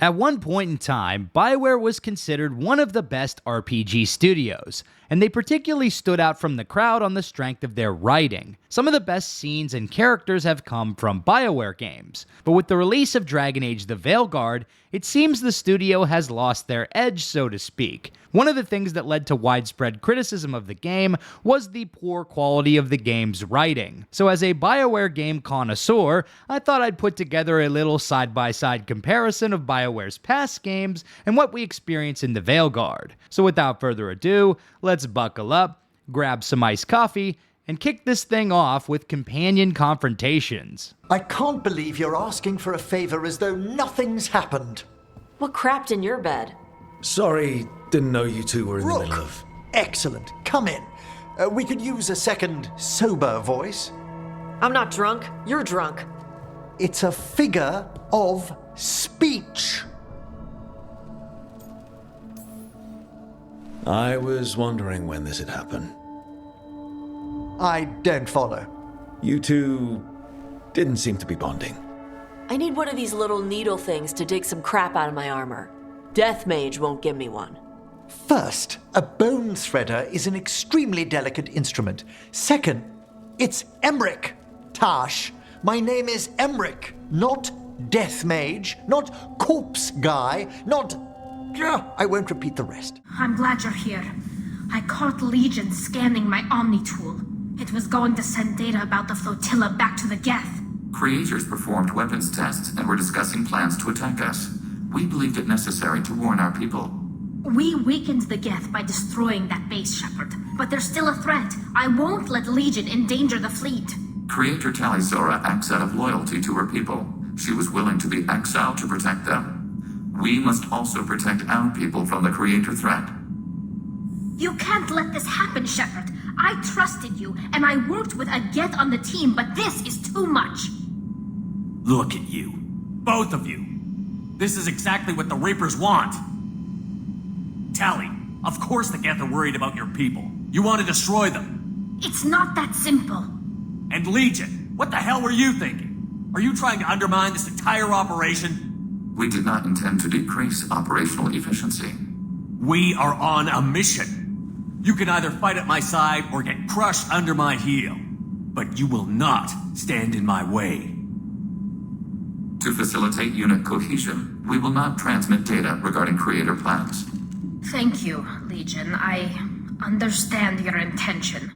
At one point in time, Bioware was considered one of the best RPG studios, and they particularly stood out from the crowd on the strength of their writing. Some of the best scenes and characters have come from Bioware games, but with the release of Dragon Age The Veilguard, it seems the studio has lost their edge, so to speak. One of the things that led to widespread criticism of the game was the poor quality of the game's writing. So as a Bioware game connoisseur, I thought I'd put together a little side-by-side comparison of Bioware's past games and what we experience in The Veilguard. So without further ado, let's buckle up, grab some iced coffee, and kick this thing off with companion confrontations. I can't believe you're asking for a favor as though nothing's happened. What crapped in your bed? Sorry, didn't know you two were in the middle of... Excellent. Come in. We could use a second sober voice. I'm not drunk. You're drunk. It's a figure of speech. I was wondering when this had happened. I don't follow. You two didn't seem to be bonding. I need one of these little needle things to dig some crap out of my armor. Death Mage won't give me one. First, a bone threader is an extremely delicate instrument. Second, it's Emmerich, Taash. My name is Emmerich, not Death Mage, not Corpse Guy, not... I won't repeat the rest. I'm glad you're here. I caught Legion scanning my Omni tool. It was going to send data about the flotilla back to the Geth. Creators performed weapons tests and were discussing plans to attack us. We believed it necessary to warn our people. We weakened the Geth by destroying that base, Shepard. But they're still a threat. I won't let Legion endanger the fleet. Creator Talisora acts out of loyalty to her people. She was willing to be exiled to protect them. We must also protect our people from the Creator threat. You can't let this happen, Shepard. I trusted you, and I worked with a Geth on the team, but this is too much. Look at you. Both of you. This is exactly what the Reapers want. Tally, of course the Geth are worried about your people. You want to destroy them. It's not that simple. And Legion, what the hell were you thinking? Are you trying to undermine this entire operation? We did not intend to decrease operational efficiency. We are on a mission. You can either fight at my side or get crushed under my heel. But you will not stand in my way. To facilitate unit cohesion, we will not transmit data regarding Creator plans. Thank you, Legion. I understand your intention.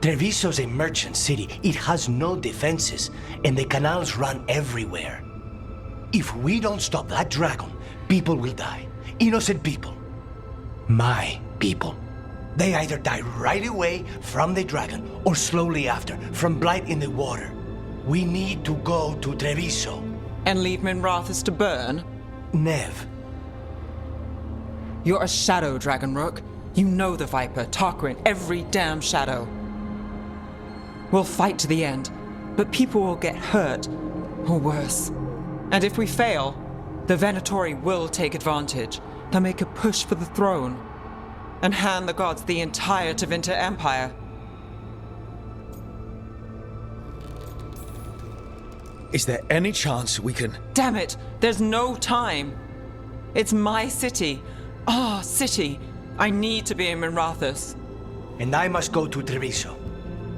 Treviso's a merchant city. It has no defenses, and the canals run everywhere. If we don't stop that dragon, people will die. Innocent people. My people. They either die right away from the dragon, or slowly after, from blight in the water. We need to go to Treviso. And leave Minrathous to burn? Neve. You're a shadow, Dragon Rook. You know the Viper, Tarquin, every damn shadow. We'll fight to the end, but people will get hurt, or worse. And if we fail, the Venatori will take advantage. They'll make a push for the throne, and hand the gods the entire Tevinter Empire. Is there any chance we can... Damn it! There's no time! It's my city. Our city. I need to be in Minrathous. And I must go to Treviso.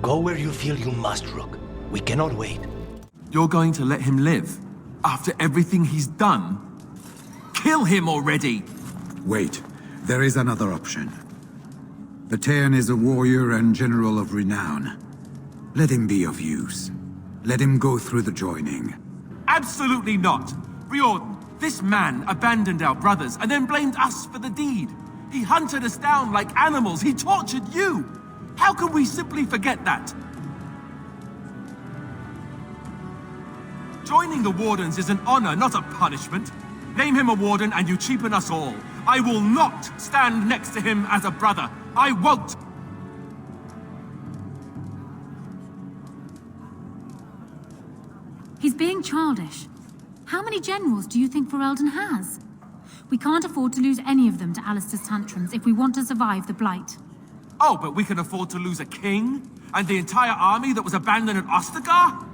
Go where you feel you must, Rook. We cannot wait. You're going to let him live? After everything he's done? Kill him already! Wait, there is another option. The Taean is a warrior and general of renown. Let him be of use. Let him go through the joining. Absolutely not! Riordan, this man abandoned our brothers and then blamed us for the deed. He hunted us down like animals. He tortured you! How can we simply forget that? Joining the Wardens is an honor, not a punishment. Name him a Warden and you cheapen us all. I will not stand next to him as a brother. I won't! He's being childish. How many generals do you think Ferelden has? We can't afford to lose any of them to Alistair's tantrums if we want to survive the Blight. Oh, but we can afford to lose a king, And the entire army that was abandoned at Ostagar?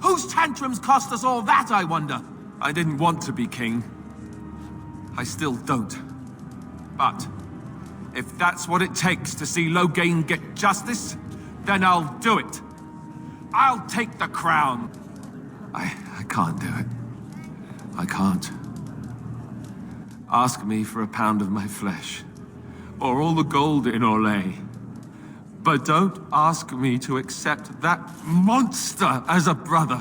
Whose tantrums cost us all that, I wonder? I didn't want to be king. I still don't. But if that's what it takes to see Loghain get justice, then I'll do it. I'll take the crown. I can't do it. I can't. Ask me for a pound of my flesh, or all the gold in Orlais. But don't ask me to accept that monster as a brother.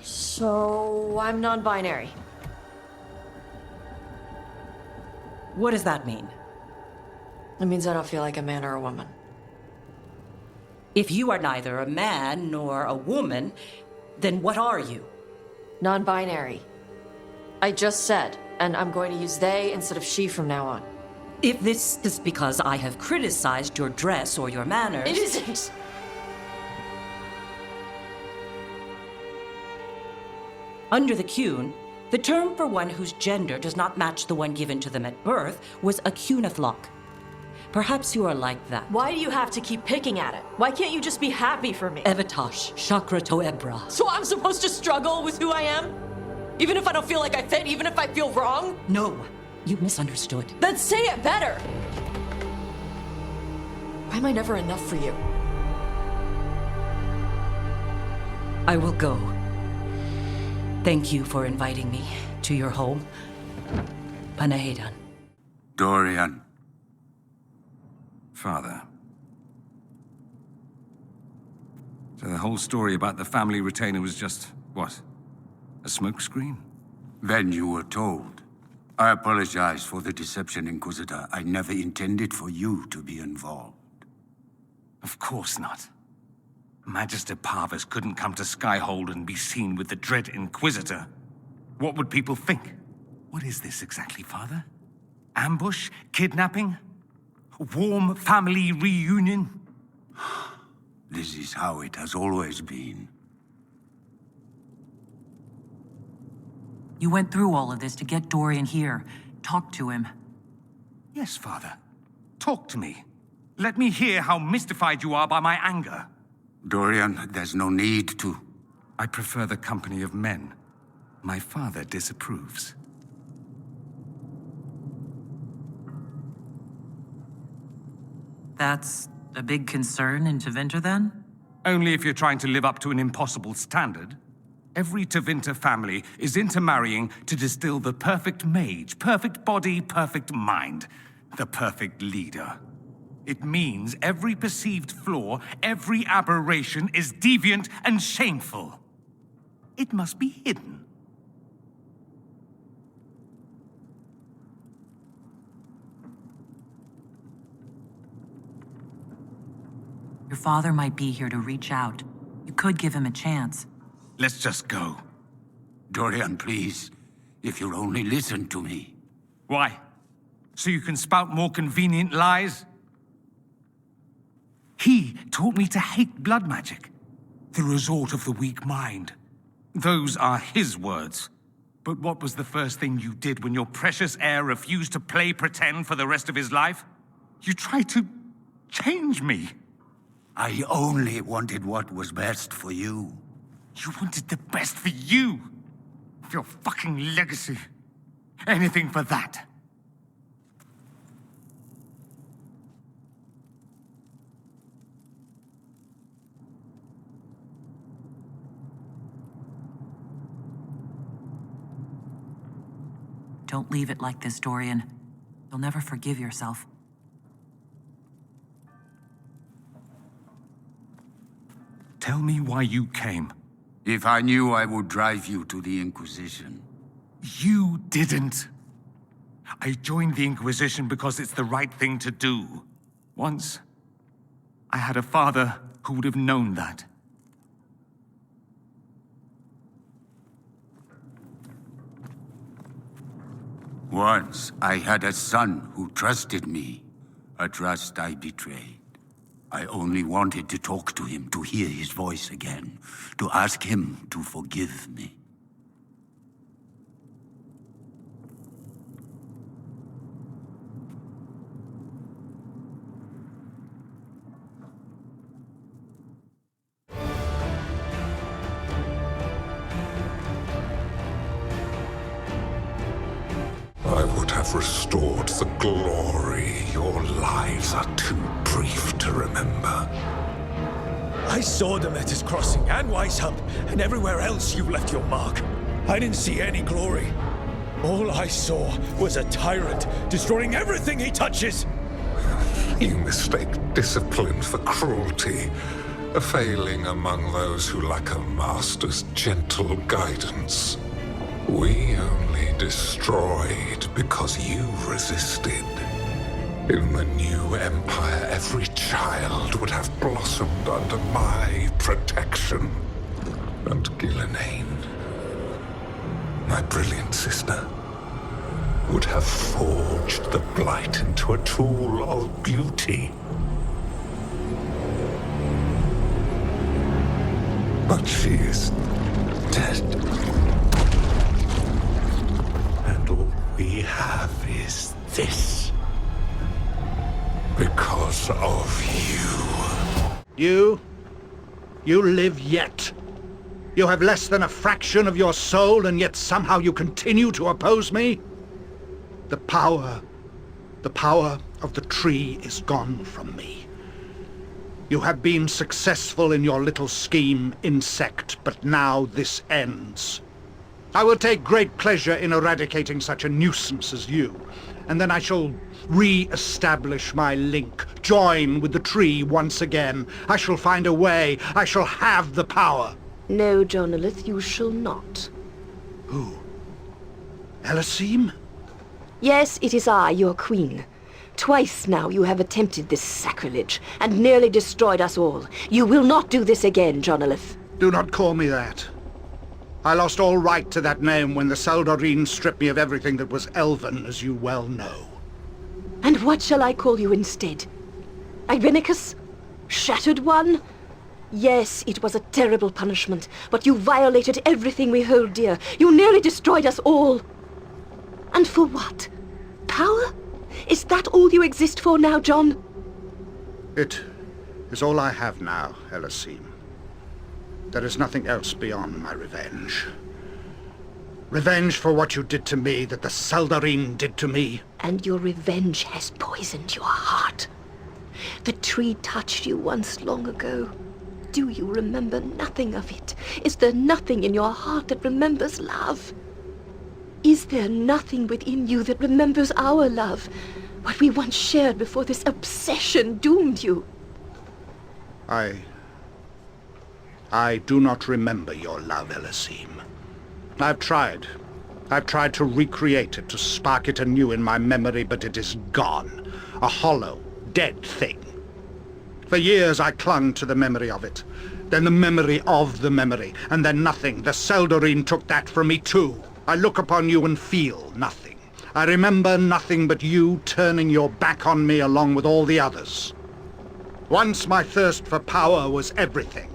So, I'm non-binary. What does that mean? It means I don't feel like a man or a woman. If you are neither a man nor a woman, then what are you? Non-binary. I just said, and I'm going to use they instead of she from now on. If this is because I have criticized your dress or your manners... It isn't! Under the Cune, the term for one whose gender does not match the one given to them at birth was a Cunethlock. Perhaps you are like that. Why do you have to keep picking at it? Why can't you just be happy for me? Evatash, Chakra Toebra. So I'm supposed to struggle with who I am? Even if I don't feel like I fit, even if I feel wrong? No, you misunderstood. Then say it better! Why am I never enough for you? I will go. Thank you for inviting me to your home. Panahedan. Dorian. Father. So the whole story about the family retainer was just, what? A smokescreen? Then you were told. I apologize for the deception, Inquisitor. I never intended for you to be involved. Of course not. Magister Parvus couldn't come to Skyhold and be seen with the dread Inquisitor. What would people think? What is this exactly, Father? Ambush? Kidnapping? Warm family reunion? This is how it has always been. You went through all of this to get Dorian here. Talk to him. Yes, Father. Talk to me. Let me hear how mystified you are by my anger. Dorian, there's no need to. I prefer the company of men. My father disapproves. That's a big concern in Tevinter, then? Only if you're trying to live up to an impossible standard. Every Tevinter family is intermarrying to distill the perfect mage, perfect body, perfect mind, the perfect leader. It means every perceived flaw, every aberration is deviant and shameful. It must be hidden. Your father might be here to reach out. You could give him a chance. Let's just go. Dorian, please. If you'll only listen to me. Why? So you can spout more convenient lies? He taught me to hate blood magic. The resort of the weak mind. Those are his words. But what was the first thing you did when your precious heir refused to play pretend for the rest of his life? You tried to change me. I only wanted what was best for you. You wanted the best for you. For your fucking legacy. Anything for that. Don't leave it like this, Dorian. You'll never forgive yourself. Tell me why you came. If I knew, I would drive you to the Inquisition. You didn't. I joined the Inquisition because it's the right thing to do. Once, I had a father who would have known that. Once, I had a son who trusted me. A trust I betrayed. I only wanted to talk to him, to hear his voice again, to ask him to forgive me. have restored the glory, your lives are too brief to remember. I saw Demeter's Crossing and Weishump, and everywhere else you've left your mark. I didn't see any glory. All I saw was a tyrant destroying everything he touches. You mistake discipline for cruelty, a failing among those who lack a master's gentle guidance. We only destroyed because you resisted. In the new empire, every child would have blossomed under my protection. And Gillenane, my brilliant sister, would have forged the Blight into a tool of beauty. But she is dead. And all we have is this. Because of you. You live yet. You have less than a fraction of your soul, and yet somehow you continue to oppose me? The power of the tree is gone from me. You have been successful in your little scheme, insect, but now this ends. I will take great pleasure in eradicating such a nuisance as you, and then I shall re-establish my link, join with the tree once again. I shall find a way. I shall have the power. No, Jonalith, you shall not. Who? Elasim? Yes, it is I, your queen. Twice now you have attempted this sacrilege, and nearly destroyed us all. You will not do this again, Jonalith. Do not call me that. I lost all right to that name when the Saldarine stripped me of everything that was elven, as you well know. And what shall I call you instead? Irenicus? Shattered One? Yes, it was a terrible punishment, but you violated everything we hold dear. You nearly destroyed us all. And for what? Power? Is that all you exist for now, John? It is all I have now, Elasim. There is nothing else beyond my revenge. Revenge for what you did to me, that the Saldarine did to me. And your revenge has poisoned your heart. The tree touched you once long ago. Do you remember nothing of it? Is there nothing in your heart that remembers love? Is there nothing within you that remembers our love? What we once shared before this obsession doomed you? I do not remember your love, Elasim. I've tried to recreate it, to spark it anew in my memory, but it is gone. A hollow, dead thing. For years I clung to the memory of it. Then the memory of the memory. And then nothing. The Saldarine took that from me too. I look upon you and feel nothing. I remember nothing but you turning your back on me along with all the others. Once my thirst for power was everything.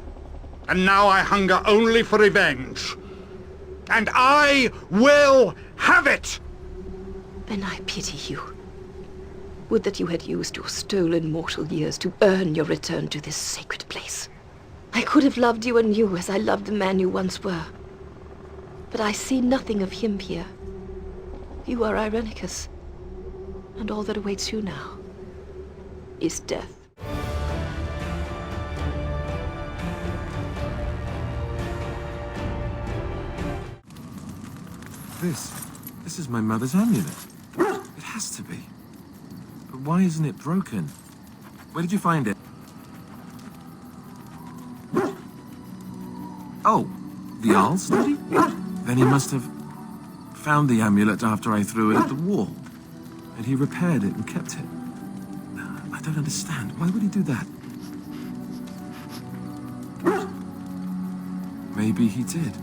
And now I hunger only for revenge. And I will have it! Then I pity you. Would that you had used your stolen mortal years to earn your return to this sacred place. I could have loved you anew as I loved the man you once were. But I see nothing of him here. You are Irenicus, and all that awaits you now is death. This is my mother's amulet. It has to be. But why isn't it broken? Where did you find it? Oh, the Arl study? Then he must have found the amulet after I threw it at the wall. And he repaired it and kept it. I don't understand. Why would he do that? Maybe he did.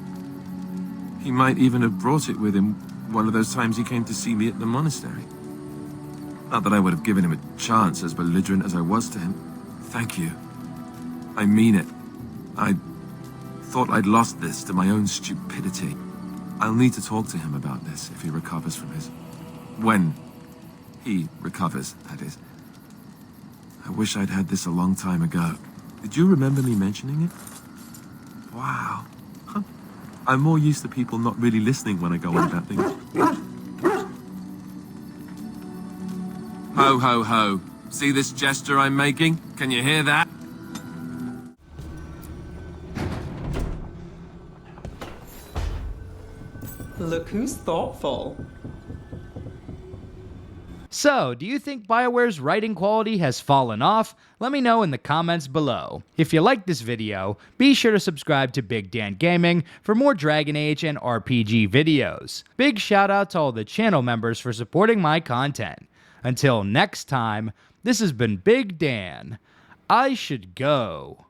He might even have brought it with him one of those times he came to see me at the monastery. Not that I would have given him a chance, as belligerent as I was to him. Thank you. I mean it. I thought I'd lost this to my own stupidity. I'll need to talk to him about this if he recovers from his... When he recovers, that is. I wish I'd had this a long time ago. Did you remember me mentioning it? Wow. Huh. I'm more used to people not really listening when I go on about things. Ho, ho, ho. See this gesture I'm making? Can you hear that? Look who's thoughtful. So, do you think Bioware's writing quality has fallen off? Let me know in the comments below. If you liked this video, be sure to subscribe to Big Dan Gaming for more Dragon Age and RPG videos. Big shout out to all the channel members for supporting my content. Until next time, this has been Big Dan. I should go.